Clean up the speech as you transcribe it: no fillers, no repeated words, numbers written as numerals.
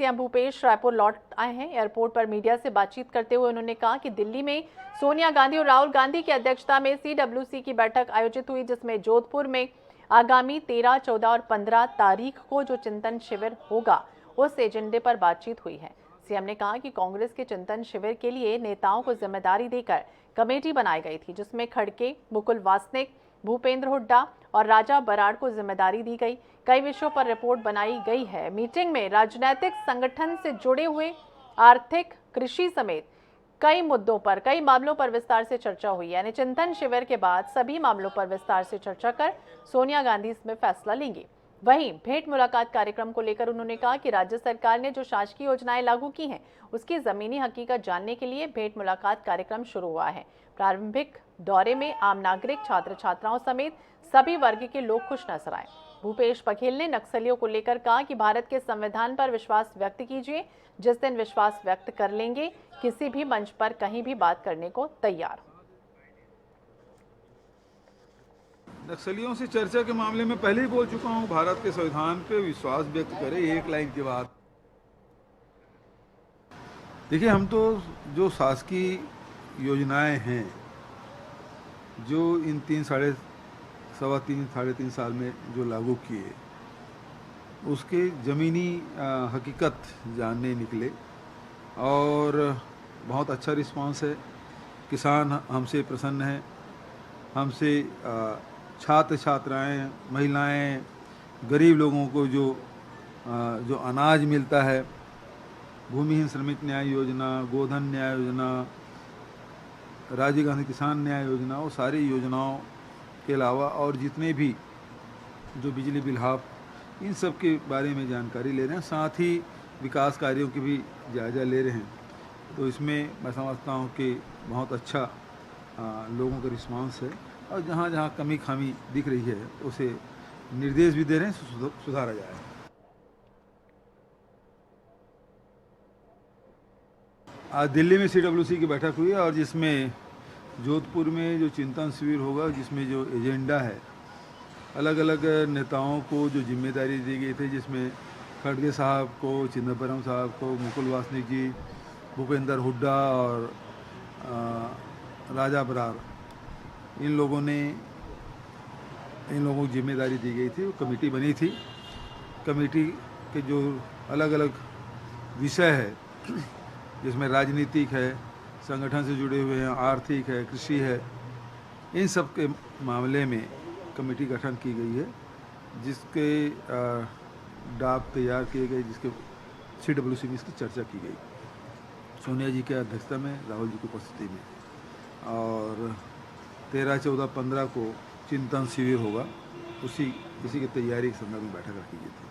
CM Bhupesh Raipur लौट आए हैं। एयरपोर्ट पर मीडिया से बातचीत करते हुए उन्होंने कहा कि दिल्ली में सोनिया गांधी और राहुल गांधी की अध्यक्षता में CWC की बैठक आयोजित हुई, जिसमें जोधपुर में आगामी 13, 14 और 15 तारीख को जो चिंतन शिविर होगा उस एजेंडे पर बातचीत हुई है। सीएम ने कहा कि कांग्रेस के चिंतन शिविर के लिए नेताओं को जिम्मेदारी देकर कमेटी बनाई गई थी, जिसमें खड़गे, मुकुल वासनिक, भूपेंद्र हुड्डा और राजा बराड़ को जिम्मेदारी दी गई। कई विषयों पर रिपोर्ट बनाई गई है। मीटिंग में राजनीतिक संगठन से जुड़े हुए आर्थिक, कृषि समेत कई मुद्दों पर, कई मामलों पर विस्तार से चर्चा हुई। यानी चिंतन शिविर के बाद सभी मामलों पर विस्तार से चर्चा कर सोनिया गांधी इसमें फैसला लेंगी। वहीं भेंट मुलाकात कार्यक्रम को लेकर उन्होंने कहा कि राज्य सरकार ने जो शासकीय योजनाएं लागू की हैं, उसकी जमीनी हकीकत जानने के लिए भेंट मुलाकात कार्यक्रम शुरू हुआ है। प्रारंभिक दौरे में आम नागरिक, छात्र छात्राओं समेत सभी वर्ग के लोग खुश नजर आए। भूपेश बघेल ने नक्सलियों को लेकर कहा कि भारत के संविधान पर विश्वास व्यक्त कीजिए, जिस दिन विश्वास व्यक्त कर लेंगे किसी भी मंच पर कहीं भी बात करने को तैयार। नक्सलियों से चर्चा के मामले में पहले ही बोल चुका हूं, भारत के संविधान पे विश्वास व्यक्त करें, एक लाइन के बाद। देखिए, हम तो जो शासकीय योजनाएं हैं, जो इन सवा तीन साढ़े तीन साल में जो लागू किए, उसके ज़मीनी हकीकत जानने निकले और बहुत अच्छा रिस्पांस है। किसान हमसे प्रसन्न हैं, हमसे छात्र छात्राएं, महिलाएं, गरीब लोगों को जो अनाज मिलता है, भूमिहीन श्रमिक न्याय योजना, गोधन न्याय योजना, राजीव गांधी किसान न्याय योजना, वो सारी योजनाओं के अलावा और जितने भी जो बिजली बिल हाफ, इन सब के बारे में जानकारी ले रहे हैं। साथ ही विकास कार्यों की भी जायज़ा ले रहे हैं। तो इसमें मैं समझता हूँ कि बहुत अच्छा लोगों का रिस्पांस है और जहाँ जहाँ कमी खामी दिख रही है उसे निर्देश भी दे रहे हैं, सुधारा जाए। आज दिल्ली में CWC की बैठक हुई है और जिसमें जोधपुर में जो चिंतन शिविर होगा, जिसमें जो एजेंडा है, अलग अलग नेताओं को जो जिम्मेदारी दी गई थी, जिसमें खड़गे साहब को, चिदम्बरम साहब को, मुकुल वासनिक जी, भूपेंद्र हुड्डा और राजा बराड़, इन लोगों को जिम्मेदारी दी गई थी। वो कमेटी बनी थी। कमेटी के जो अलग अलग विषय है, जिसमें राजनीतिक है, संगठन से जुड़े हुए हैं, आर्थिक है, कृषि है, इन सब के मामले में कमेटी गठन की गई है, जिसके ड्राफ्ट तैयार किए गए, जिसके CWC में इसकी चर्चा की गई, सोनिया जी की अध्यक्षता में, राहुल जी की उपस्थिति में। और 13, 14, 15 को चिंतन शिविर होगा, इसी की तैयारी के संदर्भ में बैठक रखी गई थी।